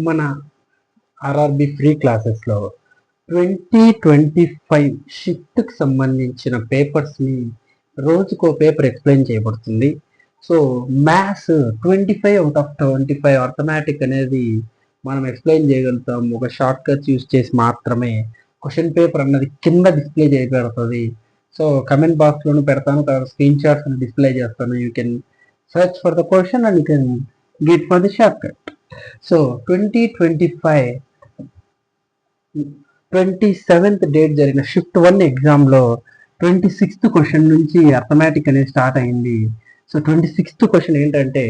మన RRB free క్లాసెస్లో 2025 షిఫ్ట్కి సంబంధించిన పేపర్స్ని రోజుకో పేపర్ ఎక్స్ప్లెయిన్ చేయబడుతుంది. సో మ్యాథ్స్ 25/25 అర్థమెటిక్ అనేది మనం ఎక్స్ప్లెయిన్ చేయగలుగుతాం ఒక షార్ట్ కట్స్ యూజ్ చేసి మాత్రమే. క్వశ్చన్ పేపర్ అన్నది కింద డిస్ప్లే చేయబడుతుంది. సో కమెంట్ బాక్స్లోనూ పెడతాను, తర్వాత స్క్రీన్ షాట్స్ డిస్ప్లే చేస్తాను. You can search for the question and you can get for the short cut. So 2025 27th date జరిగిన షిఫ్ట్ 1 ఎగ్జామ్లో 26th క్వశ్చన్ నుంచి అర్థమెటిక్ అనేది స్టార్ట్ అయింది. సో 26th క్వశ్చన్ ఏంటంటే,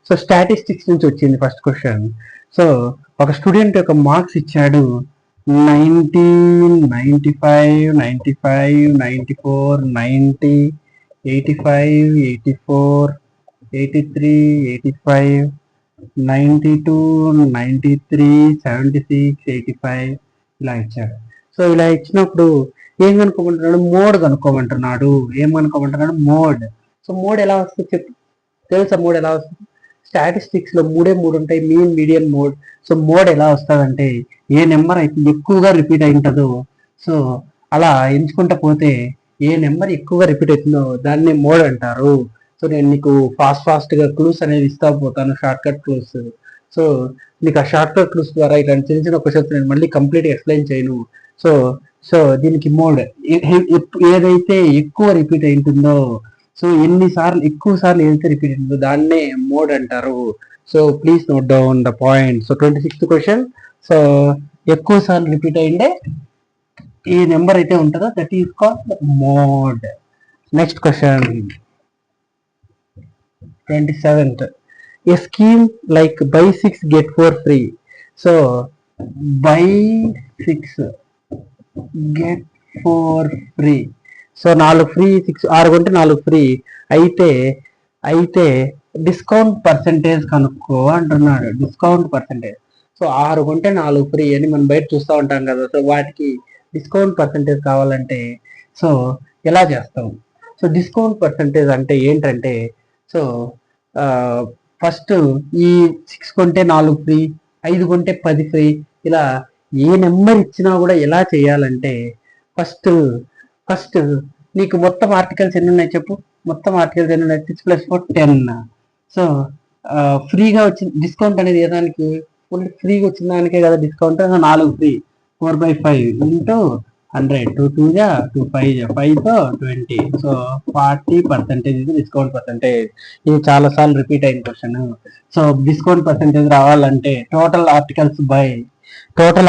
సో స్టాటిస్టిక్స్ నుంచి వచ్చింది ఫస్ట్ క్వశ్చన్. సో ఒక స్టూడెంట్ యొక్క మార్క్స్ ఇచ్చాడు 90, 95, 95, 94, 90, 85, 84, 83, 85, 92, 93, 76, 85 ఇలా ఇచ్చాడు. సో ఇలా ఇచ్చినప్పుడు ఏం కనుక్కోమంటున్నాడు? మోడ్ కనుక్కోమంటున్నాడు. ఏం కనుక్కోమంటున్నాడు? మోడ్. సో మోడ్ ఎలా వస్తుంది చెప్పు, తెలుసా? మోడ్ ఎలా వస్తుంది? స్టాటిస్టిక్స్లో మూడే మూడు ఉంటాయి, mean, median, mode. So mode ఎలా వస్తుందంటే, ఏ నెంబర్ అయితే ఎక్కువగా రిపీట్ అయి ఉంటుందో, సో అలా ఎంచుకుంటా పోతే ఏ నెంబర్ ఎక్కువగా రిపీట్ అవుతుందో దాన్ని మోడ్ అంటారు. సో నేను నీకు ఫాస్ట్గా క్లూస్ అనేది ఇస్తా పోతాను, షార్ట్ కట్ క్లూస్. సో నీకు ఆ షార్ట్ కట్ క్లూస్ ద్వారా ఇలాంటి చిన్న చిన్న క్వశ్చన్స్ నేను మళ్ళీ కంప్లీట్గా ఎక్స్ప్లెయిన్ చేయను. సో సో దీనికి మోడ్ ఏదైతే ఎక్కువ రిపీట్ అయి ఉంటుందో, సో ఎక్కువ సార్లు ఏదైతే రిపీట్ అయిందో దాన్నే మోడ్ అంటారు. So please note down the point. So 26th question, so ఎక్కువ సార్లు రిపీట్ అయ్యిండే ఈ నెంబర్ అయితే ఉంటుందో that is called mode. Next question 27th. A scheme like buy 6 get 4 free. So buy 6 get 4 free. So 4 free, 6 కొంటే 4 free. అయితే discount percentage కనుక్కో అంటున్నాడు. Discount percentage. So 6 కొంటే 4 ఫ్రీ అని మనం బయట చూస్తూ ఉంటాం కదా. సో వాటికి డిస్కౌంట్ పర్సంటేజ్ కావాలంటే సో ఎలా చేస్తాం? సో డిస్కౌంట్ పర్సంటేజ్ అంటే ఏంటంటే, సో ఫస్ట్ ఈ 6 కొంటే 4 ఫ్రీ, 5 కొంటే 10 ఫ్రీ, ఇలా ఏ నెంబర్ ఇచ్చినా కూడా ఎలా చేయాలంటే, ఫస్ట్ నీకు మొత్తం ఆర్టికల్స్ ఎన్ని ఉన్నాయి చెప్పు. మొత్తం ఆర్టికల్స్ ఎన్ని ఉన్నాయి? 6 + 4 10. సో ఫ్రీగా వచ్చిన డిస్కౌంట్ అనేది ఏదానికి? ఓన్లీ ఫ్రీగా వచ్చిన దానికే కదా డిస్కౌంట్. 4 ఫ్రీ, 4/5 ఇంటూ 100, 2 2 2 5 5తో 20. సో 40% ఇది డిస్కౌంట్ పర్సంటేజ్. ఇది చాలా సార్లు రిపీట్ అయిన క్వశ్చన్. సో డిస్కౌంట్ పర్సంటేజ్ రావాలంటే టోటల్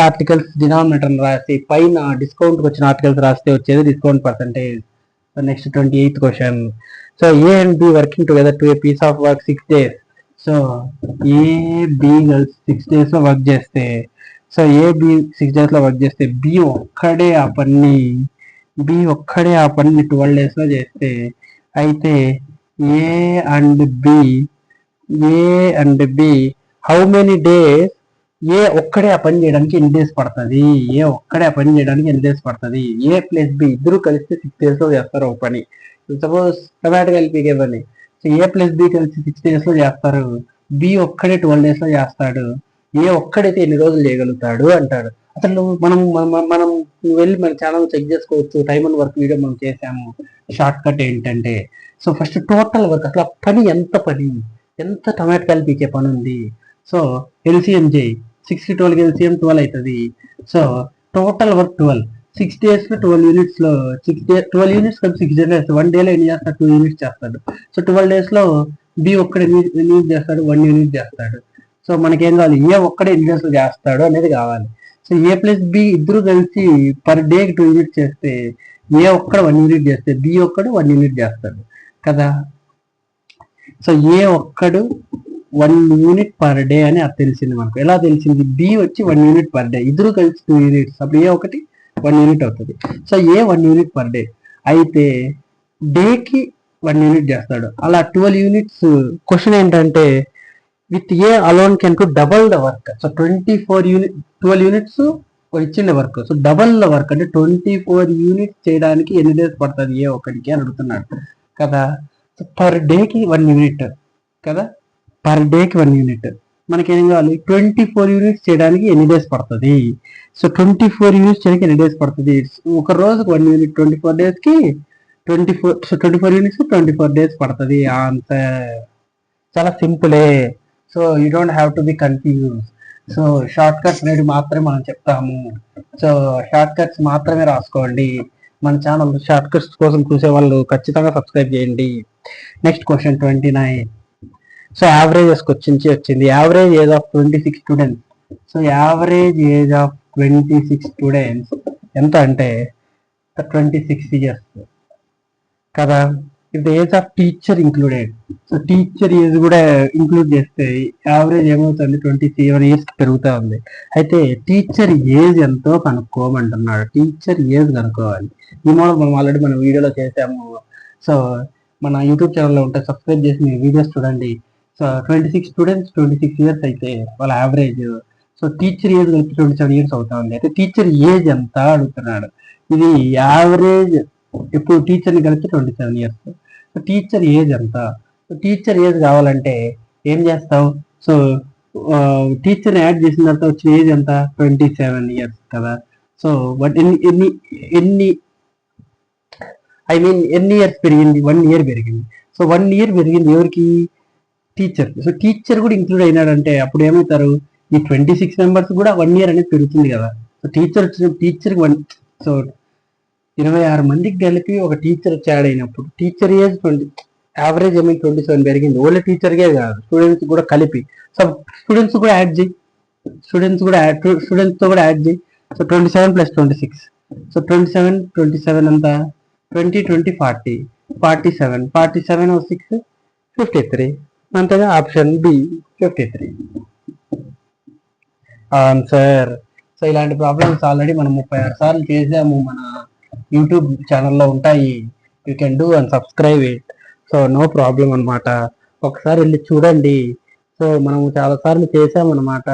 ఆర్టికల్స్ డినామినేటర్ రాసి పైన డిస్కౌంట్కి వచ్చిన ఆర్టికల్స్ రాస్తే వచ్చేది discount percentage. Next 28th question. So A and B working together to a piece of work 6 days. So A B girls 6 days work చేస్తే, so A B 6 days work చేస్తే B ఒక్కడే ఆ పని 12 days చేస్తే, అయితే A and B how many days, A ఒక్కడే ఆ పని చేయడానికి ఎన్ని డేస్ పడుతుంది? ఏ ప్లస్ బి ఇద్దరు కలిస్తే 6 days చేస్తారు ఒక పని. సపోజ్ టమాటో కలిపి పని. సో ఏ ప్లస్ బి కలిసి 6 days చేస్తారు, బి ఒక్కడే 12 days చేస్తాడు. ఏ ఒక్కడైతే ఎన్ని రోజులు చేయగలుగుతాడు అంటాడు. అసలు మనం వెళ్ళి మన ఛానల్ చెక్ చేసుకోవచ్చు. టైమ్ అండ్ వర్క్ వీడియో మనం చేసాము. షార్ట్ కట్ ఏంటంటే, సో ఫస్ట్ టోటల్ వర్క్, అసలు పని ఎంత టమాటో కలిపికే పని ఉంది. సో ఎల్సిఎం చేయి, 6 కి 12 ఎల్సిఎం 12 అవుతుంది. So total work 12, 6 days 12 units 12 units కలిపి 6 days. 1 day ఎన్ని చేస్తాడు? 2 units చేస్తాడు. సో 12 days బి ఒక్కడే ఎన్ని యూనిట్ చేస్తాడు? 1 unit చేస్తాడు. సో మనకేం కావాలి? ఏ ఒక్కడే ఎన్ని డేస్ చేస్తాడు అనేది కావాలి. సో ఏ ప్లస్ బి ఇద్దరు కలిసి పర్ డేకి 2 units చేస్తే, ఏ ఒక్కడ 1 unit చేస్తే బి ఒక్కడు 1 unit చేస్తాడు కదా. సో ఏ ఒక్కడు 1 unit పర్ డే అని అది తెలిసింది మనకు. ఎలా తెలిసింది? బి వచ్చి 1 unit పర్ డే, ఇద్దరు కలిసి 2 units, అప్పుడు ఏ ఒకటి 1 unit అవుతుంది. So A 1 unit per day, అయితే డేకి 1 unit చేస్తాడు. అలా 12 units. క్వశ్చన్ ఏంటంటే, with A alone can to double the work. So 12 units ఇచ్చిండ work. So double the work అంటే 24 units చేయడానికి ఎన్ని డేస్ పడుతుంది ఏ ఒక్కడికి అని అడుగుతున్నాడు కదా. సో పర్ డేకి 1 unit కదా, పర్ డేకి 1 unit. మనకి ఏం కావాలి 24 యూనిట్స్ చేయడానికి ఎన్ని డేస్ పడుతుంది. సో 24 యూనిట్స్ చేయడానికి ఎన్ని డేస్ పడుతుంది. ఒక రోజుకు 1 యూనిట్ 24 డేస్కి 24 యూనిట్స్ 24 డేస్ పడుతుంది. ఆన్సర్ చాలా సింపులే. So you don't have to be confuse. So shortcuts అనేది మాత్రమే మనం చెప్తాము. సో షార్ట్ కట్స్ మాత్రమే రాసుకోండి. మన ఛానల్ షార్ట్ కట్స్ కోసం చూసే వాళ్ళు ఖచ్చితంగా సబ్స్క్రైబ్ చేయండి. Next question 29. So averages questions వచ్చింది. Average age of 26 students. So average age of 26 students ఎంత అంటే 26 ఇయర్స్ కదా. If the age of teacher included, so teacher age కూడా ఇంక్లూడ్ చేస్తే యావరేజ్ ఏమవుతుంది 27 ఇయర్స్ పెరుగుతూ ఉంది. అయితే టీచర్ ఏజ్ ఎంతో కనుక్కోమంటున్నాడు. టీచర్ ఏజ్ కనుక్కోవాలి. ఈ మోడల్ మనం ఆల్రెడీ మన వీడియోలో చేసాము. సో మన యూట్యూబ్ ఛానల్లో ఉంటే సబ్స్క్రైబ్ చేసి మీ వీడియోస్ చూడండి. సో 26 స్టూడెంట్స్ 26 ఇయర్స్ అయితే వాళ్ళ యావరేజ్. సో టీచర్ ఏజ్ కలిపి 27 ఇయర్స్ అవుతా ఉంది. అయితే టీచర్ ఏజ్ ఎంత అడుగుతున్నాడు. ఇది యావరేజ్ ఇప్పుడు టీచర్ని కలిపి 27 ఇయర్స్. సో టీచర్ ఏజ్ ఎంత. సో టీచర్ ఏజ్ కావాలంటే ఏం చేస్తావు. సో టీచర్ని యాడ్ చేసిన తర్వాత వచ్చిన ఏజ్ ఎంత 27 ఇయర్స్ కదా. సో బట్ ఎన్ని ఎన్ని ఇయర్స్ పెరిగింది. 1 ఇయర్ పెరిగింది. సో 1 ఇయర్ పెరిగింది ఎవరికి, టీచర్. సో టీచర్ కూడా ఇంక్లూడ్ అయినాడంటే అప్పుడు ఏమవుతారు, ఈ 26 మెంబర్స్ కూడా 1 ఇయర్ అనేది పెరుగుతుంది కదా. సో టీచర్కి 1, సో 26 మందికి కలిపి ఒక టీచర్ యాడ్ అయినప్పుడు టీచర్ ఏజ్ యావరేజ్ 27 పెరిగింది. ఓన్లీ టీచర్కే కాదు, స్టూడెంట్స్ కూడా కలిపి. సో స్టూడెంట్స్ కూడా యాడ్ చేయి, స్టూడెంట్స్తో కూడా యాడ్ చేయి. సో 27 + 26. సో 27 అంతా 20 20 40 47 47 6 53. అంతేగా. Option B 53 answer. సో ఇలాంటి ప్రాబ్లమ్స్ ఆల్రెడీ మనం 36 సార్లు చేసాము. మన యూట్యూబ్ ఛానల్లో ఉంటాయి. You can do and subscribe it. So no problem అనమాట. ఒకసారి వెళ్ళి చూడండి. సో మనము చాలా సార్లు చేసామన్నమాట.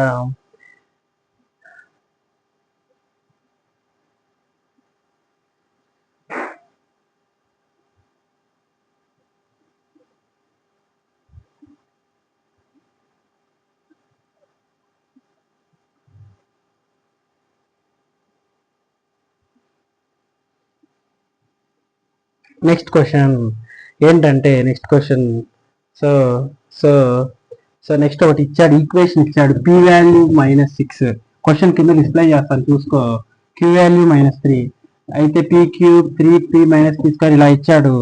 నెక్స్ట్ క్వశ్చన్ ఏంటంటే సో సో సో నెక్స్ట్ ఒకటి ఇచ్చాడు, ఈక్వేషన్ ఇచ్చాడు. P value -6. క్వశ్చన్ కింద డిస్ప్లే చేస్తాను చూసుకో. క్యూ వాల్యూ -3 అయితే పీ క్యూబ్ 3p - p² ఇలా ఇచ్చాడు.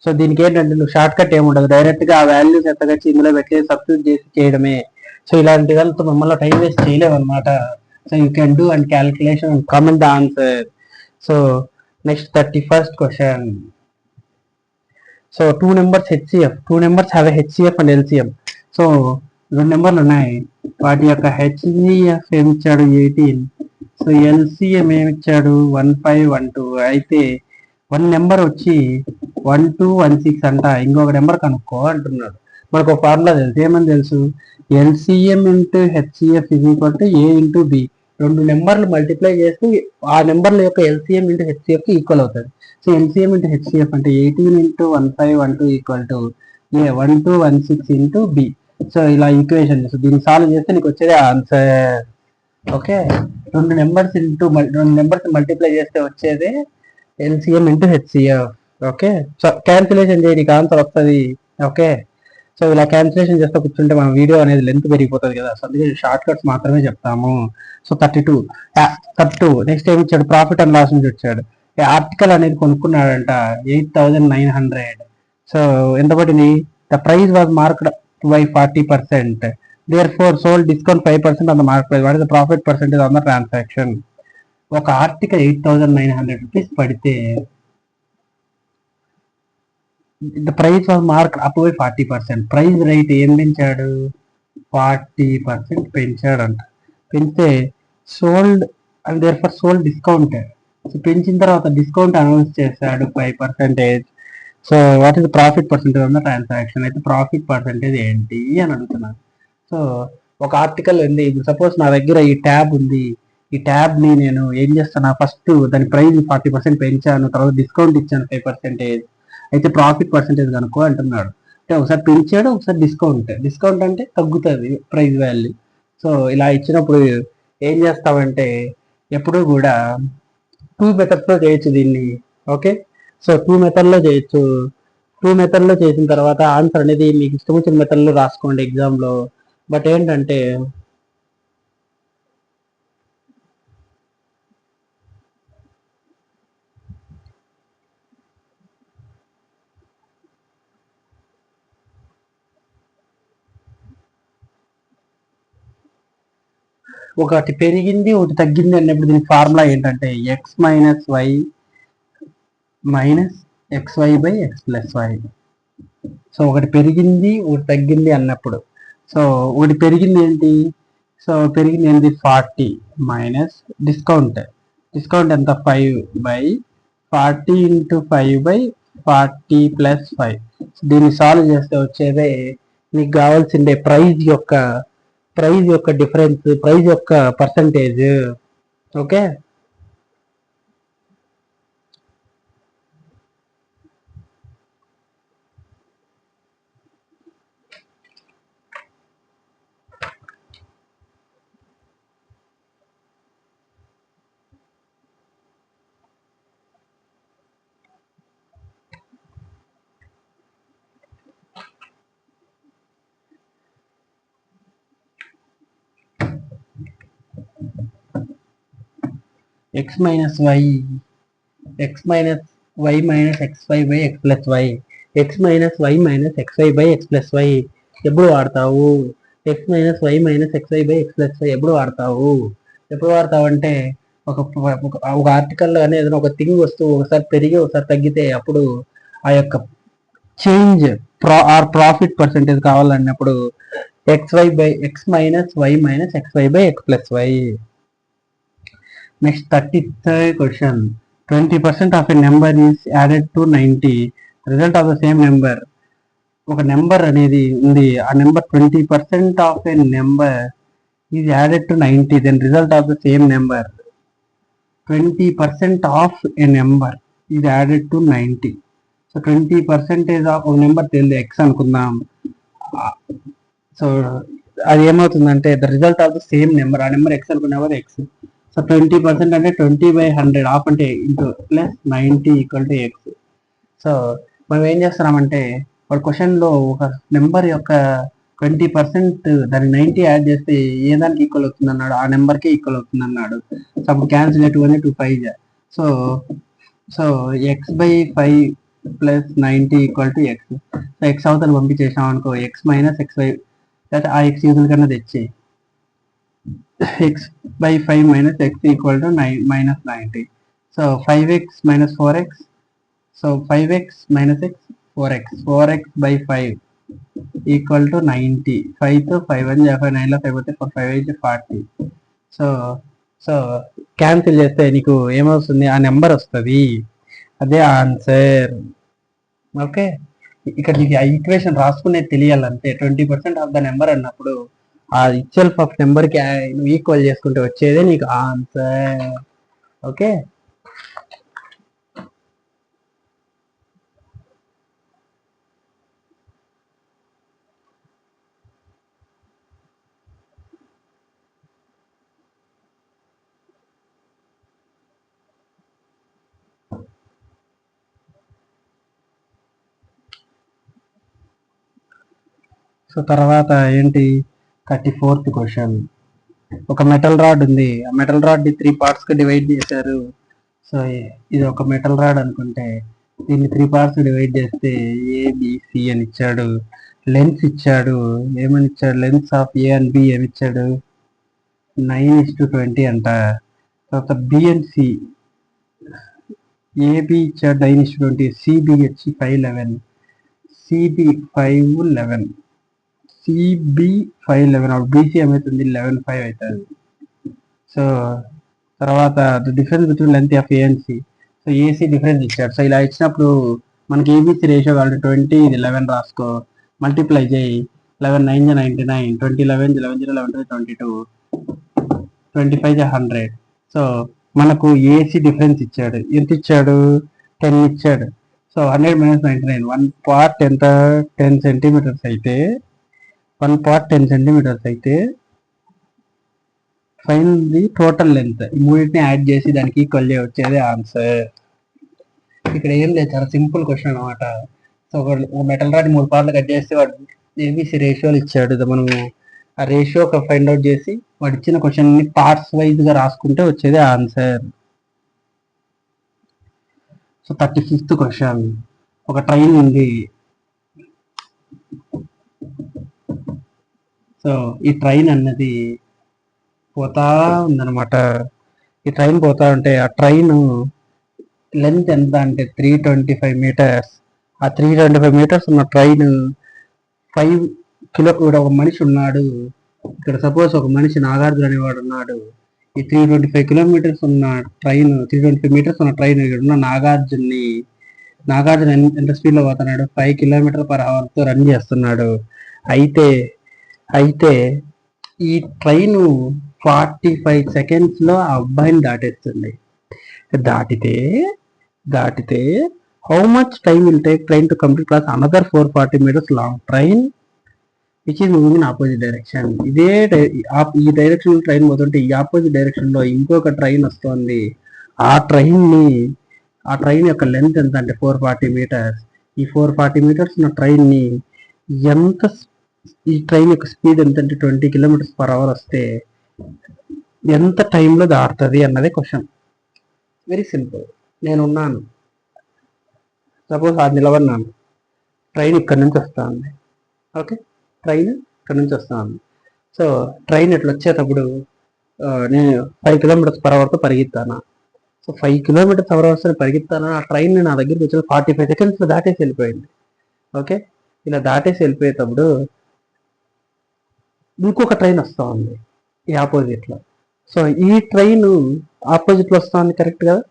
సో దీనికి ఏంటంటే నువ్వు షార్ట్ కట్ ఏముండదు, డైరెక్ట్ గా ఆ వాల్యూస్ ఎత్తగచ్చి ఇందులో పెట్టి సబ్స్టిట్యూట్ చేసి చేయడమే. సో ఇలాంటి వాళ్ళతో మమ్మల్ని టైం వేస్ట్ చేయలేము అనమాట. So you can do and calculation and comment the answer. So next 31st question. So 2 numbers HCF, 2 numbers have a HCF and LCM. So 2 నెంబర్లు ఉన్నాయి, వాటి యొక్క HCF ఏమిచ్చాడు 18. So LCM ఏమిచ్చాడు 1512. అయితే 1 నెంబర్ వచ్చి 1216 అంట, ఇంకొక నెంబర్ కనుక్కో అంటున్నాడు. మనకు ఒక ఫార్ములా తెలుసు, ఏమని తెలుసు, LCM × HCF = A × B. 2 నెంబర్లు మల్టిప్లై చేస్తే ఆ నెంబర్ల యొక్క LCM × HCF కి ఈక్వల్ అవుతుంది. సో LCM × HCF అంటే 18 × 1512 = A 1216 × B. సో ఇలా ఈక్వేషన్ చేస్తే దీన్ని సాల్వ్ చేస్తే నీకు వచ్చేది ఆన్సర్. ఓకే, 2 నెంబర్స్ మల్టిప్లై చేస్తే వచ్చేది LCM × HCF. Okay, so cancellation చేయి, నీకు ఆన్సర్ వస్తుంది. ఓకే, సో ఇలా క్యాన్సిలేషన్ చేస్తే కూర్చుంటే మన వీడియో అనేది లెంత్ పెరిగిపోతుంది కదా. సో అందుకే షార్ట్ కట్స్ మాత్రమే చెప్తాము. సో 32. నెక్స్ట్ ఏమి ఇచ్చాడు, ప్రాఫిట్ అండ్ లాస్ నుంచి వచ్చాడు. ఆర్టికల్ అనేది కొనుక్కున్నాడంట 8900. సో ఎంత పడింది, the price was marked by 40%. therefore sold discount 5% on the market price. what is the profit percentage on the transaction? ఒక ఆర్టికల్ 8900 రూపీస్ పడితే the price was marked up by 40%. Price rate ఏం పెంచాడు, 40% పెంచాడంట. పెంచితే sold and therefore sold discount. So పెంచిన తర్వాత discount announce చేశాడు 5%. So what is the profit percentage on the transaction? అయితే profit percentage ఏంటి అని అడుగుతున్నాను. సో ఒక ఆర్టికల్ ఉంది, ఇప్పుడు సపోజ్ నా దగ్గర ఈ ట్యాబ్ ఉంది. ఈ ట్యాబ్ని నేను ఏం చేస్తాను, ఫస్ట్ దాని ప్రైస్ 40% పెంచాను, తర్వాత డిస్కౌంట్ ఇచ్చాను 5%. అయితే ప్రాఫిట్ పర్సెంటేజ్ కనుక్కో అంటున్నాడు. అంటే ఒకసారి పెంచాడు, ఒకసారి డిస్కౌంట్ అంటే తగ్గుతుంది ప్రైస్ వాల్యూ. సో ఇలా ఇచ్చినప్పుడు ఏం చేస్తామంటే ఎప్పుడూ కూడా 2 మెథడ్స్లో చేయొచ్చు దీన్ని. ఓకే, సో 2 మెథడ్లో చేయొచ్చు. 2 మెథడ్లో చేసిన తర్వాత ఆన్సర్ అనేది మీకు ఇష్టం వచ్చిన మెథడ్లో రాసుకోండి ఎగ్జామ్లో. బట్ ఏంటంటే ఒకటి పెరిగింది ఒకటి తగ్గింది అన్నప్పుడు దీని ఫార్ములా ఏంటంటే x minus y minus x y by x plus y. So ఒకటి పెరిగింది ఒకటి తగ్గింది అన్నప్పుడు, సో ఒకటి పెరిగింది ఏంటి, సో పెరిగింది ఏంటి 40 మైనస్ డిస్కౌంట్ ఎంత 5/40 ఇంటూ 5/40 ప్లస్ 5. దీన్ని సాల్వ్ చేస్తే వచ్చేదే మీకు కావాల్సిందే ప్రైజ్ యొక్క డిఫరెన్స్, ప్రైజ్ యొక్క percentage. Okay, x minus y minus xy by x plus y. x minus y minus xy by x plus y ఎప్పుడు వాడతావు? x minus y minus xy by x plus y ఎప్పుడు వాడతావు అంటే ఒక ఆర్టికల్లో కానీ ఏదైనా ఒక థింగ్ వస్తువు ఒకసారి పెరిగి ఒకసారి తగ్గితే అప్పుడు ఆ యొక్క చేంజ్ ప్రాఫిట్ పర్సెంటేజ్ కావాలన్నప్పుడు x minus y minus xy by x plus y. Next 33rd question. 20% of a number is added to 90. Result of the same number. ఒక నెంబర్ అనేది ఉంది, ఆ number 20% of a number is added to 90, then result of the same number. 20% of a number is added to 90. So 20% of ఒక number తెలియదు x అనుకుందాం. So అది ఏమవుతుందంటే the result of the same number, ఆ number x అనుకునేవారు x. So 20% అంటే 20/100, of అంటే into plus 90 equal to x. So మనం ఏం చేస్తున్నామంటే ఒక క్వశ్చన్లో ఒక నెంబర్ యొక్క 20% దానికి 90 యాడ్ చేస్తే ఏ దానికి ఈక్వల్ అవుతుంది అన్నాడు, ఆ నెంబర్కే ఈక్వల్ అవుతుంది అన్నాడు. సో అప్పుడు క్యాన్సిల్ 2 అని 2 5. So x/5 plus 90 equal to x. So X అవతల పంపించేసాం అనుకో, ఎక్స్ మైనస్ ఎక్స్/5 లేకపోతే ఆ ఎక్స్ యూజువల్ కన్నా తెచ్చి x/5 minus x equal to minus 90. So 5x minus 4x. So 5x minus x 4x. 4x by 5 equal to 90. 5 to 5 1 9 లో 5 పోతే 5 అయితే 40. So cancel చేస్తే నీకు ఏమవుతుంది, ఆ నెంబర్ వస్తుంది, అదే ఆన్సర్. ఓకే, ఇక్కడ నీకు ఆ ఈక్వేషన్ రాసుకునేది తెలియాలంటే 20% ఆఫ్ ద నెంబర్ అన్నప్పుడు ఆ ఇట్సెల్ఫ్ ఆఫ్ నెంబర్కి నువ్వు ఈక్వల్ చేసుకుంటే వచ్చేదే నీకు ఆన్సర్. ఓకే, సో తర్వాత ఏంటి 34th క్వశ్చన్. ఒక మెటల్ రాడ్ ఉంది, ఆ మెటల్ రాడ్ ని 3 పార్ట్స్ గా డివైడ్ చేశారు. సో ఇది ఒక మెటల్ రాడ్ అనుకుంటే దీన్ని 3 పార్ట్స్ డివైడ్ చేస్తే ఏబిసి అని ఇచ్చాడు. లెన్స్ ఇచ్చాడు, ఏమని ఇచ్చాడు, lengths of A and B ఏమి ఇచ్చాడు 9:20 అంట. తర్వాత బి అండ్ సి, ఏబి ఇచ్చాడు 9:20, సిబి వచ్చి 5:11, సిబి 5:11, సిబి 5:11, అప్పుడు బీసీ ఏమవుతుంది 11:5 అవుతుంది. సో తర్వాత difference between length of A and C. So AC difference ఇచ్చాడు. సో ఇలా ఇచ్చినప్పుడు మనకి ఏబిసి రేషియో కావాలి 20, ఇది 11 రాసుకో, మల్టిప్లై చేయి, 11 9 99, 20 11 11 0 11 22, 25 100. సో మనకు ఏసీ డిఫరెన్స్ ఇచ్చాడు, ఎంత ఇచ్చాడు 10 ఇచ్చాడు. సో 100 - 99, 1 పార్ట్ ఎంత 10 సెంటీమీటర్స్ అయితే 1 పార్ట్ 10 సెంటీమీటర్స్ అయితే ఫైన్ ది టోటల్ లెంత్. ఈ మూడింటిని యాడ్ చేసి దానికి ఈక్వల్ వచ్చేది ఆన్సర్. ఇక్కడ ఏం లేదు, చాలా సింపుల్ క్వశ్చన్ అనమాట. సో ఒక మెటల్ రాడ్ 3 పార్ట్లు కట్ చేస్తే వాడు ఏబిసి రేషియోలు ఇచ్చాడు. మనము ఆ రేషియో ఒక ఫైండ్ అవుట్ చేసి వాడు ఇచ్చిన క్వశ్చన్ ని పార్ట్స్ వైజ్ గా రాసుకుంటే వచ్చేది ఆన్సర్. So 35th question. ఒక ట్రైన్ ఉంది. సో ఈ ట్రైన్ అన్నది పోతా ఉందన్నమాట. ఈ ట్రైన్ పోతా ఉంటే ఆ ట్రైన్ లెంత్ ఎంత అంటే 325 మీటర్స్. ఆ 325 మీటర్స్ ఉన్న ట్రైన్ 5 కిలో. ఇక్కడ ఒక మనిషి ఉన్నాడు. ఇక్కడ సపోజ్ ఒక మనిషి నాగార్జున అనేవాడు ఉన్నాడు. ఈ 325 కిలోమీటర్స్ ఉన్న ట్రైన్, 325 మీటర్స్ ఉన్న ట్రైన్ ఇక్కడ ఉన్న నాగార్జున ఎంత స్పీడ్ లో పోతున్నాడు? 5 km/h తో రన్ చేస్తున్నాడు. అయితే ఈ ట్రైన్ 45 seconds లో ఆ అబ్బాయిని దాటేస్తుంది. దాటితే how much time will take train to complete class another 440 meters long train which is moving in opposite direction. ఈ డైరెక్షన్ ట్రైన్ పోతుంటే ఈ ఆపోజిట్ డైరెక్షన్ లో ఇంకొక ట్రైన్ వస్తుంది. ఆ ట్రైన్ యొక్క లెంత్ ఎంత అంటే 440 meters. ఈ 440 meters ఉన్న ట్రైన్ ని ఈ ట్రైన్ యొక్క స్పీడ్ ఎంత అంటే 20 km/h వస్తే ఎంత టైంలో దాటుతుంది అన్నదే క్వశ్చన్. Very simple. నేనున్నాను, సపోజ్ అది నిలబడినాను. ట్రైన్ ఇక్కడ నుంచి వస్తా ఉంది. ఓకే, ట్రైన్ ఇక్కడ నుంచి వస్తా ఉంది. సో ట్రైన్ ఇట్లా వచ్చేటప్పుడు నేను 5 km/h తో పరిగెత్తాను. So 5 km/h పరిగెత్తాను. ఆ ట్రైన్ నా దగ్గరికి వచ్చి 45 seconds దాటేసి వెళ్ళిపోయింది. ఓకే, ఇలా దాటేసి వెళ్ళిపోయేటప్పుడు ఇంకొక ట్రైన్ వస్తూ ఉంది ఈ ఆపోజిట్లో. సో ఈ ట్రైన్ ఆపోజిట్లో వస్తూ ఉంది, కరెక్ట్ కదా?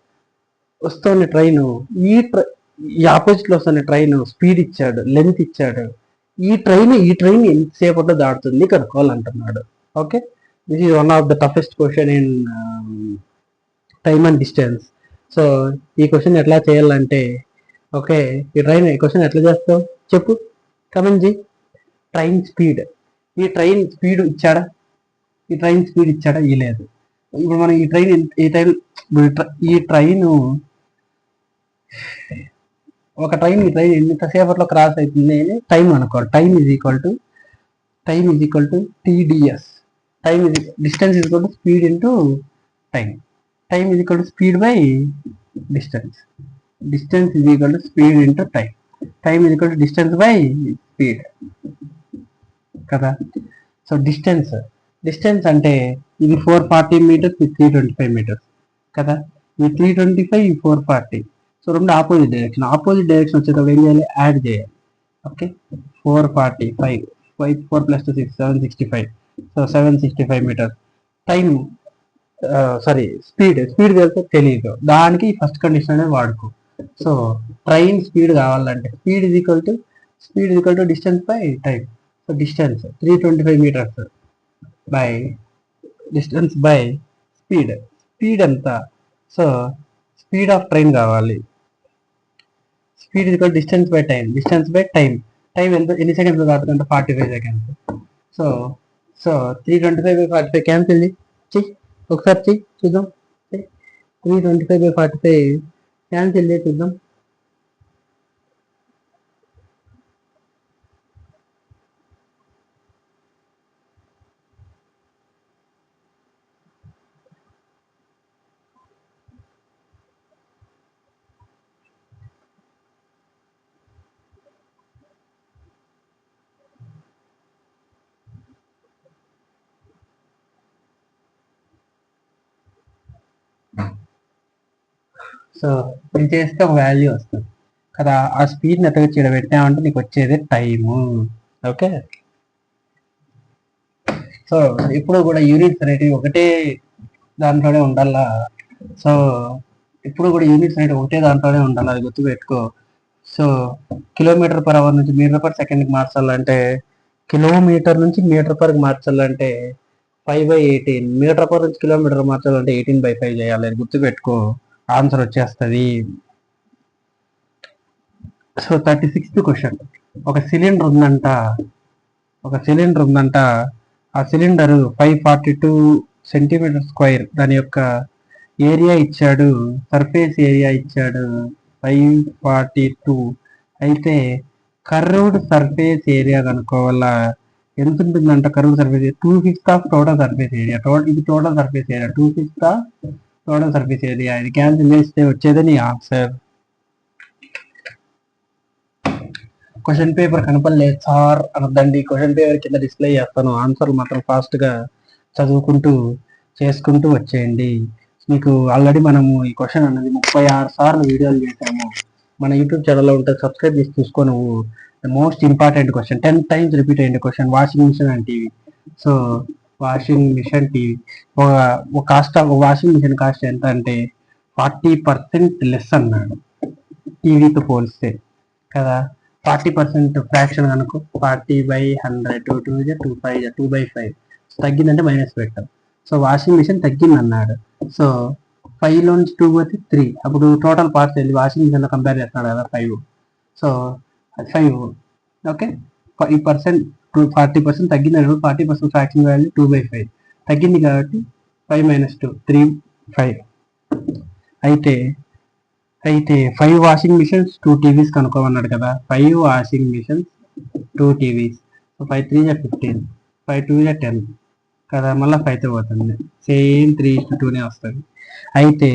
వస్తున్న ట్రైన్ ఈ ఆపోజిట్లో వస్తున్న ట్రైన్ స్పీడ్ ఇచ్చాడు, లెంత్ ఇచ్చాడు. ఈ ట్రైన్ ఎంతసేపట్లో దాటుతుంది కనుక్కోవాలంటున్నాడు. Okay, this is one of the toughest question in time and distance. So ఈ క్వశ్చన్ ఎట్లా చేయాలంటే, ఓకే, ఈ క్వశ్చన్ ఎట్లా చేస్తావు చెప్పు, కమెంట్ చేయి. ట్రైన్ స్పీడ్, ఈ ట్రైన్ స్పీడ్ ఇచ్చాడా? ఇలేదు. ఇప్పుడు మనం ఈ ట్రైన్ ఎంతసేపట్లో క్రాస్ అవుతుంది అని టైం అనుకోవాలి. Time is equal to TDS. Distance is equal to speed into time. Time is equal to speed by distance. Distance is equal to speed into time. Time is equal to distance by speed కదా. So distance అంటే ఇది 440 meters, ఇది 325 meters కదా. ఇది 325, ఇది 440. So రెండు opposite direction వచ్చేటప్పుడు ఏం చేయాలి? యాడ్ చేయాలి. Okay, 445, 4 + 2 6, 765. So 765 meters. Time speed తెలిస్తే తెలియదు, దానికి ఫస్ట్ కండిషన్ అనేది వాడుకో. సో ట్రైన్ స్పీడ్ కావాలంటే speed is equal to distance by time. So distance 325 meters by distance by speed ఎంత? సో స్పీడ్ ఆఫ్ ట్రైన్ కావాలి. Speed is equal distance by time. Time ఎంత, ఎన్ని సెకండ్స్ దాటుతుంటే 45 seconds. సో 325/45 క్యాన్సిల్ చెయ్యి, ఒకసారి చెయ్యి చూద్దాం. 325/45 cancel చేసి చూద్దాం. సో నేను చేస్తే ఒక వాల్యూ వస్తుంది కదా. ఆ స్పీడ్ని ఎత్తగా ఇక్కడ పెట్టామంటే నీకు వచ్చేది టైము. ఓకే, సో ఇప్పుడు కూడా యూనిట్స్ అనేటివి ఒకటే దాంట్లోనే ఉండాలా. సో ఇప్పుడు కూడా యూనిట్స్ అనేటివి ఒకటే దాంట్లోనే ఉండాలి, అది గుర్తుపెట్టుకో. సో km/h నుంచి m/s మార్చాలంటే, కిలోమీటర్ నుంచి మీటర్/కి మార్చాలంటే 5/18. మీటర్/h నుంచి కిలోమీటర్ మార్చాలంటే 18/5 చేయాలి, అది గుర్తుపెట్టుకో. ఆన్సర్ వచ్చేస్తుంది. So 36th question. ఒక సిలిండర్ ఉందంట. ఆ సిలిండర్ 542 సెంటీమీటర్ స్క్వేర్ దాని యొక్క ఏరియా ఇచ్చాడు, సర్ఫేస్ ఏరియా ఇచ్చాడు 542. అయితే కర్వ్డ్ సర్ఫేస్ ఏరియా కనుక్కోవాలా. ఎంత ఉంటుందంట curved surface area? 2/5 of total surface area. ఇది total surface area, 2/5 of total surface area. ఇది క్యాన్సిల్ చేస్తే వచ్చేది నీ ఆన్సర్. క్వశ్చన్ పేపర్ కనపడలేదు సార్ అనొద్దండి, క్వశ్చన్ పేపర్ కింద డిస్ప్లే చేస్తాను, ఆన్సర్లు మాత్రం ఫాస్ట్గా చదువుకుంటూ చేసుకుంటూ వచ్చేయండి. మీకు ఆల్రెడీ మనము ఈ క్వశ్చన్ అన్నది 36 సార్లు వీడియోలు చేసాము, మన యూట్యూబ్ ఛానల్లో ఉంటుంది, సబ్స్క్రైబ్ చేసి చూసుకో. నువ్వు most important question 10 times repeat అయ్యింది question, washing machine and TV. So washing machine TV ఒక cost of washing machine cost ఎంత అంటే 40% లెస్ అన్నాడు టీవీతో పోలిస్తే కదా. 40% ఫ్రాక్షన్ అనుకో, 40/100, 2/5 తగ్గిందంటే మైనస్ పెట్టాం. సో వాషింగ్ మిషన్ తగ్గింది అన్నాడు. సో 5 నుంచి 2 పోతే 3, అప్పుడు టోటల్ పార్ట్స్ వెళ్ళి వాషింగ్ మిషన్లో కంపేర్ చేస్తున్నాడు కదా 5. So 5 okay. ఈ పర్సెంట్ 40% తగ్గింది అనుకో, 40% ఫ్రాక్షన్ వాల్యూ 2/5 తగ్గింది కాబట్టి 5 - 2 3 5. అయితే 5 వాషింగ్ మిషన్స్ 2 టీవీస్ కనుక్కోమన్నాడు కదా. 5 వాషింగ్ మిషన్స్ 2 టీవీస్. 5 3 జా 15, 5 2 జా 10 కదా, మళ్ళీ 5తో పోతుంది, సేమ్ 3:2నే వస్తుంది. అయితే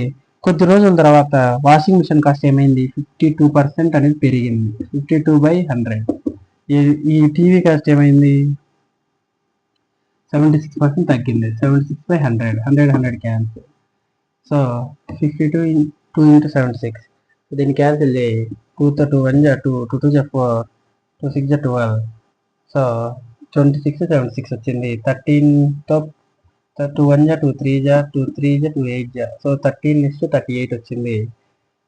కొద్ది రోజుల తర్వాత వాషింగ్ మిషన్ కాస్ట్ ఏమైంది, 52% అనేది పెరిగింది, 52/100. ఈ టీవీ కాస్ట్ ఏమైంది, 76% తగ్గింది, 76/100, 100 క్యాన్సిల్. సో 52 2 × 76, దీన్ని క్యాన్సిల్ చేయి. 2తో 2 1 జా 2, 2 2 జా 4, 2 6 జా 12. సో 26 76 వచ్చింది. 13తో 2 1 జా 2 3 జా 2 3 జా 2 8 జా. సో 13:38 వచ్చింది.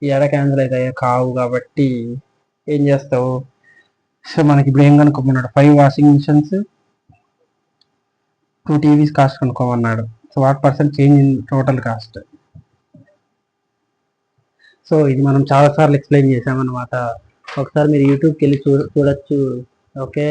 ఈ ఎడ క్యాన్సిల్ అవుతాయో కావు కాబట్టి ఏం చేస్తావు. సో మనకి ఇప్పుడు ఏం కనుక్కోమన్నాడు, 5 వాషింగ్ మిషన్స్ 2 టీవీస్ కాస్ట్ కనుక్కోమన్నాడు. So what percent change in total cost. So ఇది మనం చాలాసార్లు ఎక్స్ప్లెయిన్ చేసామన్నమాట. ఒకసారి మీరు యూట్యూబ్కి వెళ్ళి చూడొచ్చు. ఓకే.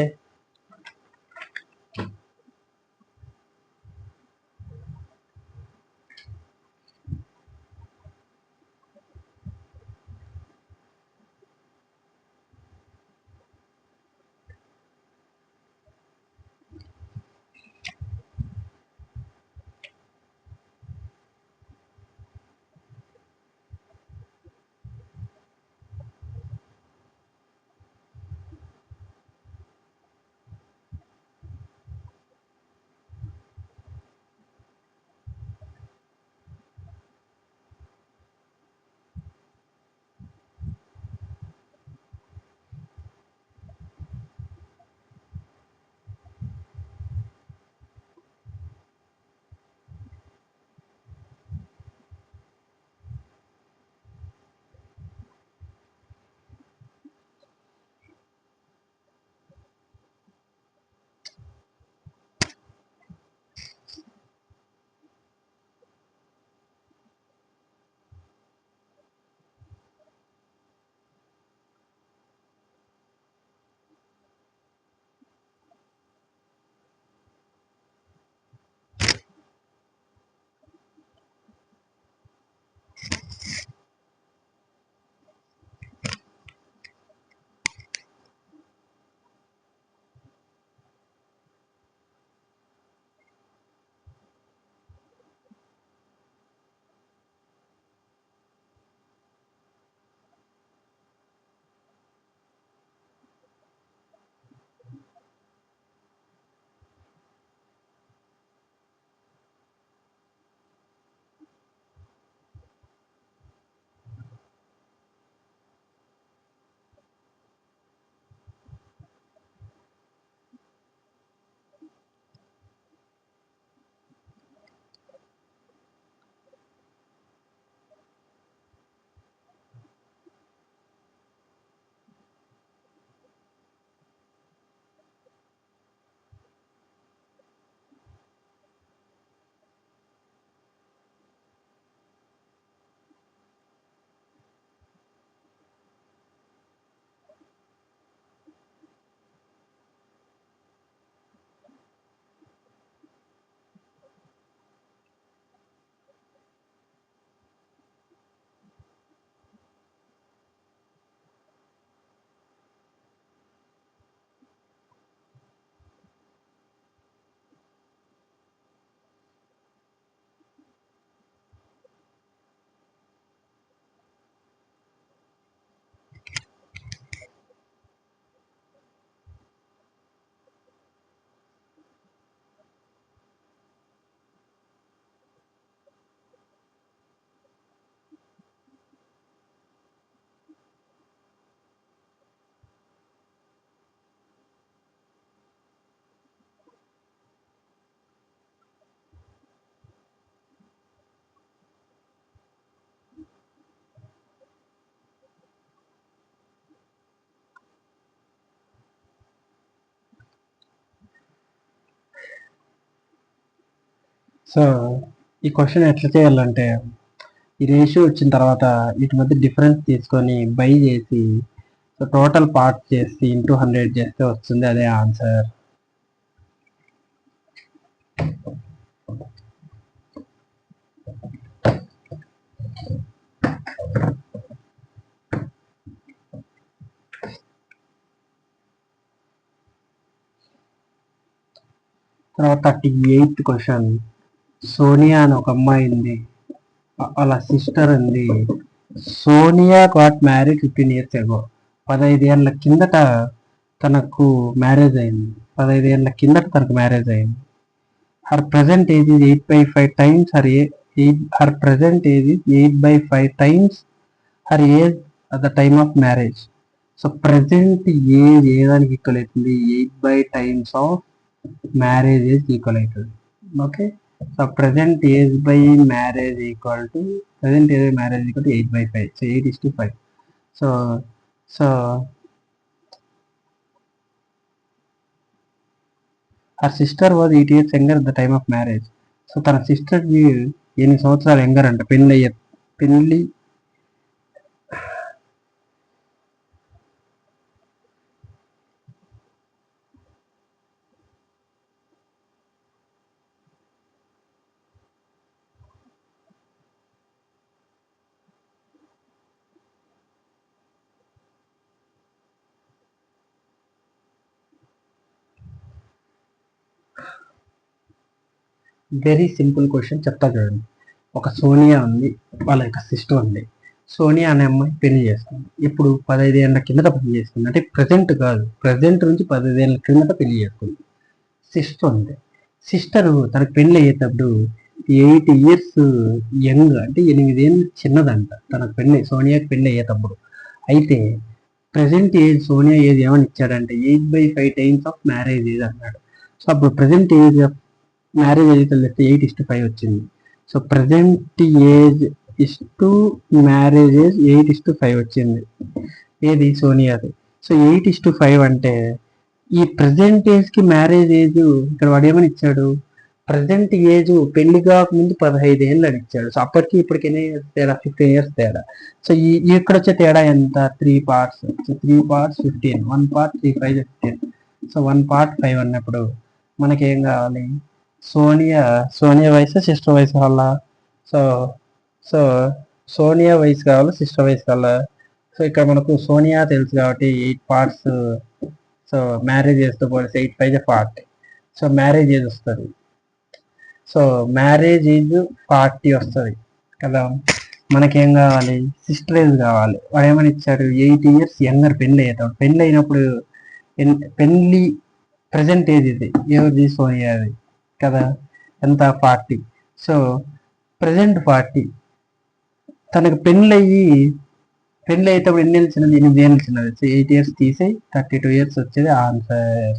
సో ఈ క్వశ్చన్ ఎట్లా చేయాలంటే, ఈ రేషియో వచ్చిన తర్వాత వీటి మధ్య డిఫరెన్స్ తీసుకొని బై చేసి, సో టోటల్ పార్ట్ చేసి ఇంటూ 100 చేస్తే వస్తుంది, అదే ఆన్సర్. తర్వాత 38th క్వశ్చన్. సోనియా అని ఒక అమ్మాయి ఉంది, వాళ్ళ సిస్టర్ ఉంది. Sonia got married 15 years ago. 15 ఏళ్ళ కిందట తనకు మ్యారేజ్ అయింది. 15 ఏళ్ళ కిందట తనకు మ్యారేజ్ అయింది. Her present age is 8/5 times her present age is 8/5 times her age at the time of marriage. So present age ఏ దానికి ఈక్వల్ అవుతుంది? 8 times of marriage age equal అవుతుంది. Okay, so present age by marriage equal to 8/5. So 8:5. So so her sister was 8 years younger at the time of marriage. So తన sister 8 సంవత్సరాలు younger అంట పెళ్ళి. Very simple question చెప్తా చూడండి. ఒక సోనియా ఉంది, వాళ్ళ యొక్క సిస్టర్ ఉంది. సోనియా అనే అమ్మాయి పెళ్లి చేసుకుంది. ఇప్పుడు 15 ఏళ్ళ కిందట పెళ్లి చేసుకుంది, అంటే ప్రజెంట్ కాదు, ప్రజెంట్ నుంచి 15 ఏళ్ళ కిందట పెళ్లి చేసుకుంది. సిస్టర్ ఉంది. సిస్టర్ తనకు పెళ్లి అయ్యేటప్పుడు 8 years యంగ్, అంటే 8 ఏళ్ళు చిన్నదంట తనకు సోనియాకి పెళ్లి అయ్యేటప్పుడు. అయితే ప్రజెంట్ ఏజ్ సోనియా ఏజ్ ఏమని ఇచ్చాడంటే 8/5 times ఆఫ్ మ్యారేజ్ ఏజ్ అన్నాడు. సో అప్పుడు ప్రజెంట్ ఏజ్ ఆఫ్ మ్యారేజ్ అయితే 8:5 వచ్చింది. So present age is to marriage age 8:5 వచ్చింది. ఏది? సోనియాది. సో 8:5 అంటే ఈ ప్రజెంట్ ఏజ్ కి మ్యారేజ్ ఏజ్ ఇక్కడ వాడు ఏమని ఇచ్చాడు? ప్రజెంట్ ఏజ్ పెళ్లి కాకముందు 15 ఏళ్ళు అని ఇచ్చాడు. సో అప్పటికి ఇప్పటికి ఎన్ని తేడా? 15 years తేడా. సో ఇక్కడ వచ్చే తేడా ఎంత? 3 parts. So 3 parts 15, 1 part 3, 5 15. So 1 part 5 అన్నప్పుడు మనకేం కావాలి? సోనియా వయసు సిస్టర్ వయసు కావాలా? సో సో సోనియా వయసు కావాలా, సిస్టర్ వయసు కావాలా? సో ఇక్కడ మనకు సోనియా తెలుసు కాబట్టి 8 parts. సో మ్యారేజ్ ఏజ్తో పోలిస్తే 8/5 40. సో మ్యారేజ్ ఏజ్ వస్తుంది. సో మ్యారేజ్ ఏజ్ 40 వస్తుంది కదా. మనకేం కావాలి? సిస్టర్ ఏజ్ కావాలి. వాడు ఏమని ఇచ్చాడు? 8 years యంగర్ పెళ్ళి అయ్యేటప్పుడు. పెళ్ళి అయినప్పుడు పెళ్ళి ప్రజెంట్ ఏజ్ ఇది ఎవరిది? సోనియాది కదా. ఎంత? 40. So present 40. తనకు పెళ్ళి అయ్యేటప్పుడు ఎన్ని ఏళ్ళు చిన్నది? 8 ఏళ్ళు చిన్నది. సో 8 years తీసేయి, 32 years వచ్చేది ఆన్సర్.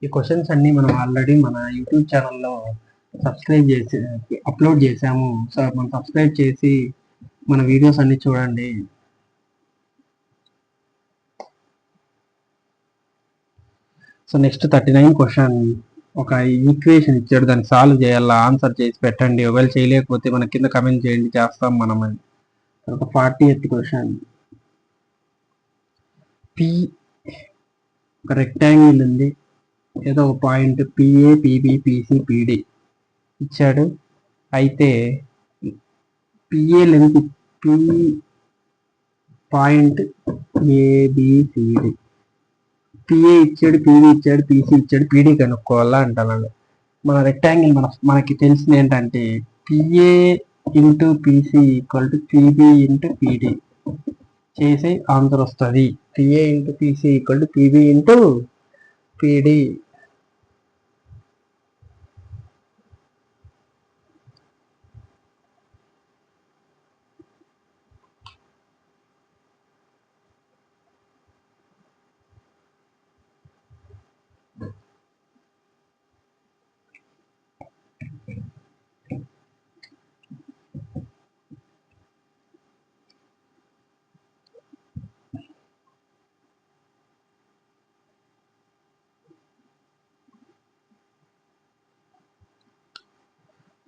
ఈ క్వశ్చన్స్ అన్ని మనం ఆల్రెడీ మన యూట్యూబ్ ఛానల్లో అప్లోడ్ చేసాము. సో మనం సబ్స్క్రైబ్ చేసి మన వీడియోస్ అన్ని చూడండి. So next 39 question. ఒక ఈక్వేషన్ ఇచ్చాడు, దాన్ని సాల్వ్ చేయాలా, ఆన్సర్ చేసి పెట్టండి. ఒకవేళ చేయలేకపోతే మన కింద కమెంట్ చేయండి, చేస్తాం మనం అని. ఒక 40th క్వశ్చన్. పి ఒక రెక్టాంగిల్ ఉంది, ఏదో ఒక point PA, PB, PC, PD ఇచ్చాడు. అయితే PA length P point ABCD. PA ఇచ్చాడు, పిబి ఇచ్చాడు, పిసి ఇచ్చాడు, పిడి కనుక్కోవాలా అంటున్నాడు. మన రెక్టాంగిల్ మనకి తెలిసింది ఏంటంటే PA into PC equal to PB into PD చేసి ఆన్సర్ వస్తుంది. PA into PC equal to PB into PD.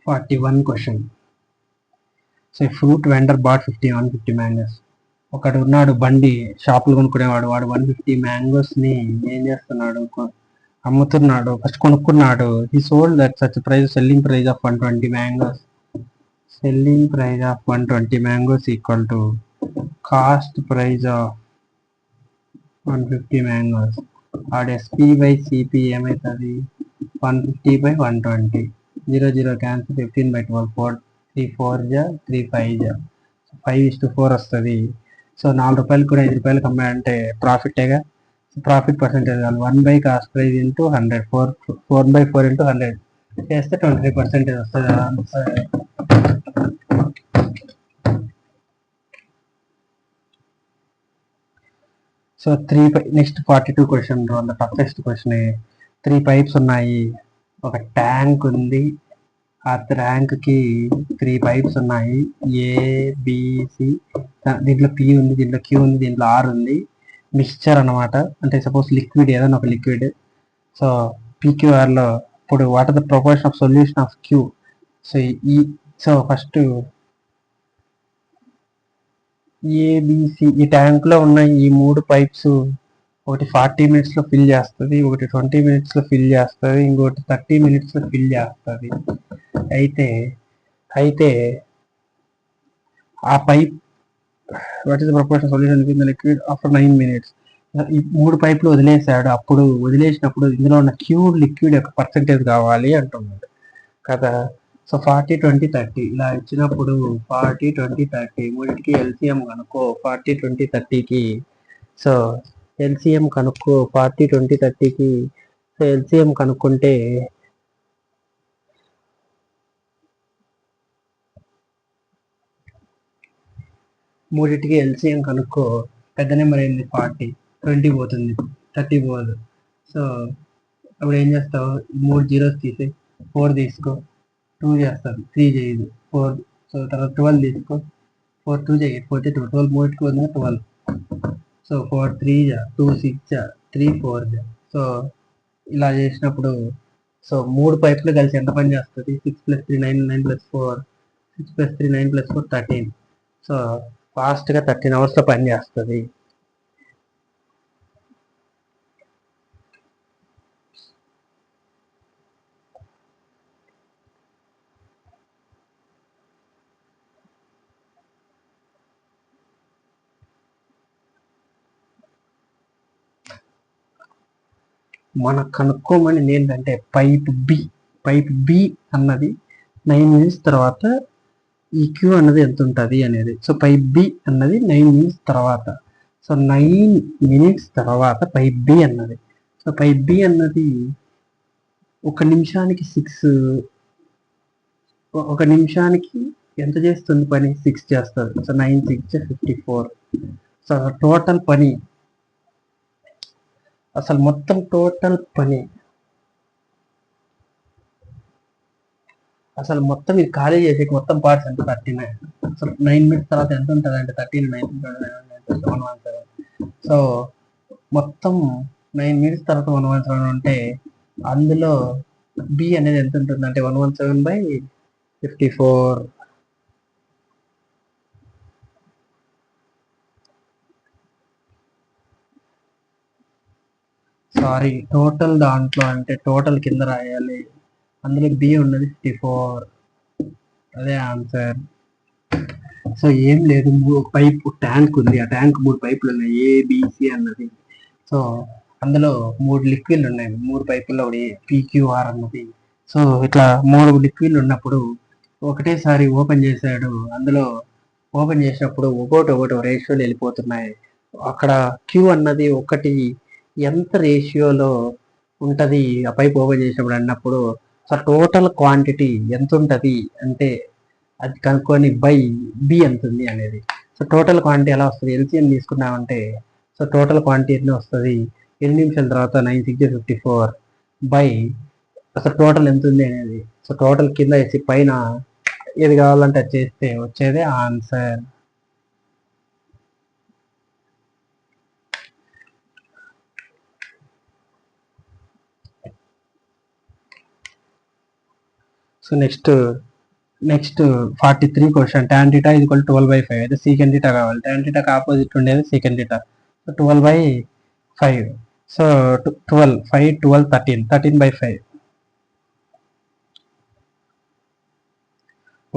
41 question. So fruit vendor bought 150 mangoes. ఒకడు ఉన్నాడు బండి షాపులు కొనుక్కునేవాడు. వాడు 150 మ్యాంగోస్ని ఏం చేస్తున్నాడు, అమ్ముతున్నాడు. ఫస్ట్ కొనుక్కున్నాడు. He sold that such price, selling price of 120 mangoes. Selling price of 120 mangoes equal to cost price of 150 mangoes. ఆడ ఎస్పీ బై సిపి ఏమవుతుంది, 150/120. 0 0 క్యాన్సిల్, 15/12, 4 3 4 జా 3 5 జా 5:4 వస్తుంది. సో 4 రూపాయలు కూడా 5 రూపాయలకి అమ్మాయంటే ప్రాఫిటేగా. ప్రాఫిట్ పర్సెంటేజ్ కావాలి, 1 కాస్ట్ ప్రైస్ ఇంటూ 100, 4/4 ఇంటూ 100 చేస్తే 23% వస్తుంది. So next 42 question, toughest question. 3 pipes ఉన్నాయి, ఒక ట్యాంక్ ఉంది. ఆ ట్యాంక్కి 3 పైప్స్ ఉన్నాయి, ఏబిసి. దీంట్లో పి ఉంది, దీంట్లో క్యూ ఉంది, దీంట్లో ఆర్ ఉంది. మిక్స్చర్ అనమాట, అంటే సపోజ్ లిక్విడ్, ఏదైనా ఒక లిక్విడ్. సో పీక్యూఆర్లో ఇప్పుడు what are the proportion of solution of Q. So first ABC, ఈ ట్యాంక్లో ఉన్న ఈ 3 పైప్స్, ఒకటి 40 మినిట్స్లో ఫిల్ చేస్తుంది, ఒకటి 20 మినిట్స్లో ఫిల్ చేస్తుంది, ఇంకోటి 30 మినిట్స్లో ఫిల్ చేస్తుంది. అయితే ఆ pipe, what is the proportion solution in the liquid after 9 minutes. ఈ 3 పైపులు వదిలేసాడు. వదిలేసినప్పుడు ఇందులో ఉన్న క్యూర్ లిక్విడ్ యొక్క పర్సెంటేజ్ కావాలి అంటున్నాడు కదా. సో 40 20 30 ఇలా ఇచ్చినప్పుడు 40 20 30 మూడింటికి ఎల్సిఎం కనుక్కో. 40 20 30కి సో ఎల్సిఎం కనుక్కో. 40 20 30కి సో ఎల్సిఎం కనుక్కుంటే మూడింటికి ఎల్సిఎం కనుక్కో. పెద్ద నెంబర్ అయింది 40, 20 పోతుంది, 30 పోదు. సో అప్పుడు ఏం చేస్తావు, 3 జీరోస్ తీసి 4 తీసుకో, 2 చేస్తాను, 3 చేయదు, 4. సో తర్వాత 12 తీసుకో, 4 2 చేయి, 42, 12 మూడింటికి వదిలిన 12. సో 4 3 2 6 3 4. సో ఇలా చేసినప్పుడు సో 3 పైపులు కలిసి ఎంత పని చేస్తుంది, 6 + 3 9, 9 + 4 6 + 3 9 + 4 13. సో ఫాస్ట్గా 13 అవర్స్లో పని చేస్తుంది. మనకు కనుక్కోమని ఏంటంటే పైప్ బి అన్నది 9 మినిట్స్ తర్వాత ఈ క్యూ అన్నది ఎంత ఉంటుంది అనేది. సో పైప్ బి అన్నది 9 మినిట్స్ తర్వాత. సో 9 మినిట్స్ తర్వాత పైప్ బి అన్నది. సో పైప్ బి అన్నది ఒక నిమిషానికి 6, ఒక నిమిషానికి ఎంత చేస్తుంది పని, 6 చేస్తుంది. సో 9 6 54. సో టోటల్ పని, అసలు మొత్తం టోటల్ పని, అసలు మొత్తం ఇది ఖాళీ చేసే మొత్తం పార్ట్స్ ఎంత 39. అసలు 9 మినిట్స్ తర్వాత ఎంత ఉంటుంది అంటే 13 117. సో మొత్తం 9 మినిట్స్ తర్వాత 117 ఉంటే అందులో బి అనేది ఎంత ఉంటుంది అంటే 117/54. సారీ, టోటల్ దాంట్లో అంటే టోటల్ కింద రాయాలి, అందులో బి ఉన్నది 54. అదే ఆన్సర్. సో ఏం లేదు, పైప్ ట్యాంక్ ఉంది, ఆ ట్యాంక్ 3 పైపులు ఉన్నాయి, ఏబిసి అన్నది. సో అందులో 3 లిక్విడ్లు ఉన్నాయి, 3 పైపుల్లో ఒకటి పీక్యూఆర్ అన్నది. సో ఇట్లా 3 లిక్విడ్లు ఉన్నప్పుడు ఒకటేసారి ఓపెన్ చేశాడు. అందులో ఓపెన్ చేసినప్పుడు ఒకటి రేషియోలో వెళ్ళిపోతున్నాయి. అక్కడ క్యూ అన్నది ఒకటి ఎంత రేషియోలో ఉంటుంది ఆ పైప్ ఓపెన్ చేసినప్పుడు అన్నప్పుడు సో టోటల్ క్వాంటిటీ ఎంత ఉంటుంది అంటే అది కనుక్కొని బై బి ఎంత ఉంది అనేది. సో టోటల్ క్వాంటిటీ ఎలా వస్తుంది, ఎల్సిఎం తీసుకున్నామంటే సో టోటల్ క్వాంటిటీ ఎన్ని వస్తుంది, 8 నిమిషాల తర్వాత 9 6 54 బై అసలు టోటల్ ఎంత ఉంది అనేది. సో టోటల్ కింద వేసి పైన ఏది కావాలంటే అది చేస్తే వచ్చేదే answer. So next next 43 question tan θ equal 12/5 అయితే secant θ కావాలి. tan θ కి ఆపోజిట్ ఉండేది secant θ. So 12/5. So 12 5 12 13 13/5.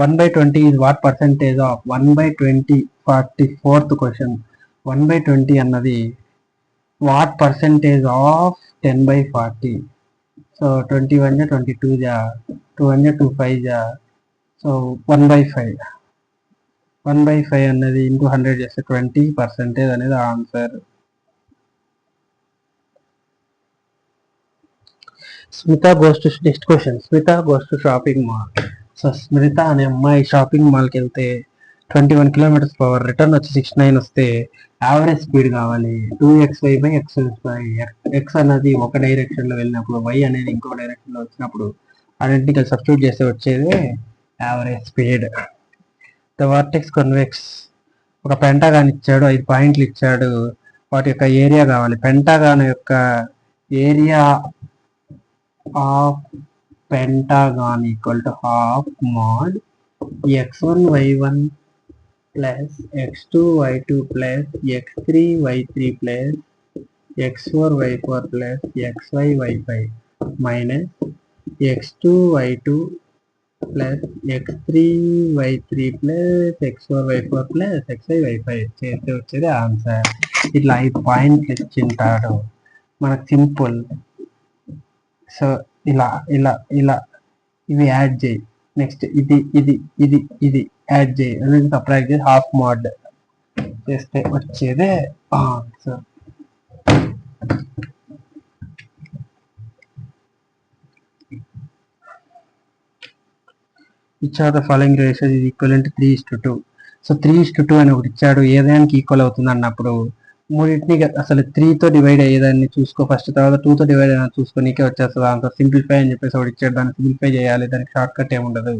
1/20 is what percentage of 1/20? 44th question. 1/20 అన్నది what percentage of 10/40? సో 21 జా 22 జా 2 జా 25 జా. సో 1/5. 1/5 అన్నది ఇంటూ 100 చేస్తే 20% అనేది answer. Smita goes to next question. Smita goes to shopping mall. So Smrita అనే అమ్మాయి షాపింగ్ మాల్కి వెళ్తే 21 km/h, రిటర్న్ వచ్చి 69 వస్తే యావరేజ్ స్పీడ్ కావాలి. 2xy/x2. ఎక్స్ అనేది ఒక డైరెక్షన్లో వెళ్ళినప్పుడు y అనేది ఇంకో డైరెక్షన్లో వచ్చినప్పుడు అన్నింటినీ సబ్స్టిట్యూట్ చేస్తే వచ్చేది average speed. The vertex convex. ఒక పెంటాగాన్ ఇచ్చాడు, 5 పాయింట్లు ఇచ్చాడు, వాటి యొక్క ఏరియా కావాలి. పెంటాగాన్ యొక్క area of pentagon equal to half mod x1 y1 plus x2 y2 plus x3 y3 plus x4 y4 plus xy y5 minus x2 y2 plus x3 y3 plus x4 y4 plus xy y5 చేస్తే వచ్చేది answer. ఇట్లా 5 పాయింట్లు ఇచ్చింటాడు మనకు simple. So ఇలా ఇలా ఇలా ఇవి add చేయి. నెక్స్ట్ ఇది ఇది ఇది ఇది యాడ్ చేయి అనేది సపరేట్ చేసి హాఫ్ మోడ్ చేస్తే వచ్చేదే ఆన్సర్. ఇచ్చాడు the following ratio is equal to 3:2. So 3:2 అని ఒకటి ఇచ్చాడు, ఏదానికి ఈక్వల్ అవుతుంది అన్నప్పుడు మూడింటిని అసలు 3తో డివైడ్ అయ్యేదాన్ని చూసుకో ఫస్ట్, తర్వాత 2తో డివైడ్ అయినా చూసుకో, నీకే వచ్చేస్తుంది ఆన్సర్. సింప్లిఫై అని చెప్పేసి ఒకటి ఇచ్చాడు, దాన్ని సింప్లిఫై చేయాలి, దానికి షార్ట్ కట్ ఏముండదు.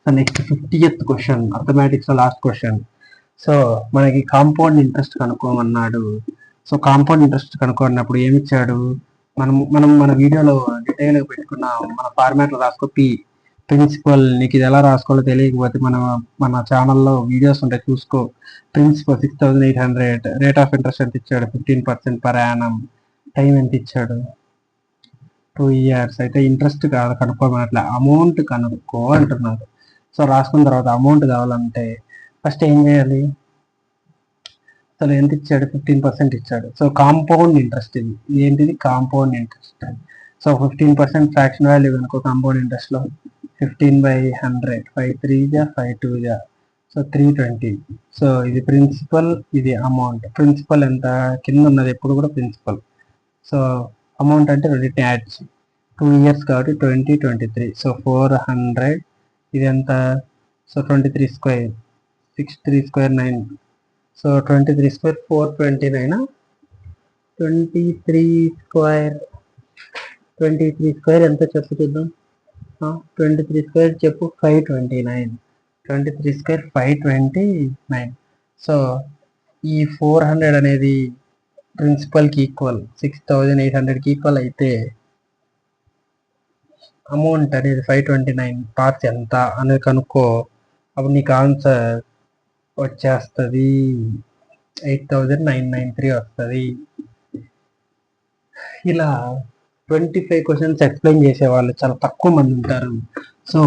So next 50th question arithmetics last question. So మనకి కాంపౌండ్ ఇంట్రెస్ట్ కనుక్కోమన్నాడు. సో కాంపౌండ్ ఇంట్రెస్ట్ కనుక్కున్నప్పుడు ఏమి ఇచ్చాడు, మనం మన వీడియోలో డీటెయిల్గా పెట్టుకున్న మన ఫార్మాట్లో రాసుకో. ప్రిన్సిపల్ నీకు ఇది ఎలా రాసుకోవాలో తెలియకపోతే మన ఛానల్లో వీడియోస్ ఉంటాయి చూసుకో. ప్రిన్సిపల్ 6800. రేట్ ఆఫ్ ఇంట్రెస్ట్ ఎంత ఇచ్చాడు, 15% పర్ యానం. టైం ఎంత ఇచ్చాడు, 2 years. అయితే ఇంట్రెస్ట్ కాదు కనుక్కోమన్నట్లే, అమౌంట్ కనుక్కో అంటున్నారు. సో రాసుకున్న తర్వాత అమౌంట్ కావాలంటే ఫస్ట్ ఏం చేయాలి, అసలు ఎంత ఇచ్చాడు, 15% ఇచ్చాడు. సో కాంపౌండ్ ఇంట్రెస్ట్ ఇది ఏంటిది, compound interest. So 15% fraction value కనుకో కాంపౌండ్ ఇంట్రెస్ట్లో 15/100. 5 3 జా 5 2 జా. సో 320. సో ఇది ప్రిన్సిపల్, ఇది అమౌంట్. ప్రిన్సిపల్ ఎంత కింద ఉన్నది ఎప్పుడు కూడా ప్రిన్సిపల్. సో అమౌంట్ అంటే రెండింటిని యాడ్ చేసి 2 years కాబట్టి 20 23. సో 400. ఇది ఎంత, so 23 square 6 3 square 9. So 23 square 429. 23 square 23 square ఎంత చెప్పు చూద్దాం. 23 square చెప్పు, 529. 23 square 529. సో ఈ 400 అనేది ప్రిన్సిపల్కి ఈక్వల్, 6800కి ఈక్వల్ అయితే అమౌంట్ అనేది 529 పార్ట్స్ ఎంత అనేది కనుక్కో. అప్పుడు నీకు ఆన్సర్ వచ్చేస్తుంది 8993 వస్తుంది. ఇలా 25 క్వశ్చన్స్ ఎక్స్ప్లెయిన్ చేసే వాళ్ళు చాలా తక్కువ మంది ఉంటారు. సో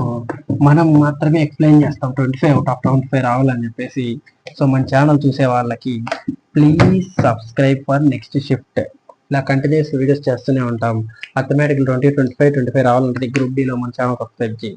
మనం మాత్రమే ఎక్స్ప్లెయిన్ చేస్తాం 25 out of 25 రావాలని చెప్పేసి. సో మన ఛానల్ చూసే వాళ్ళకి please subscribe for next shift. ఇలా కంటిన్యూస్ వీడియోస్ చేస్తూనే ఉంటాం. అథమెటికల్ 20 25 25 రావాలంటే గ్రూప్ డీలో మన ఛానల్ సబ్స్క్రైబ్ చేయి.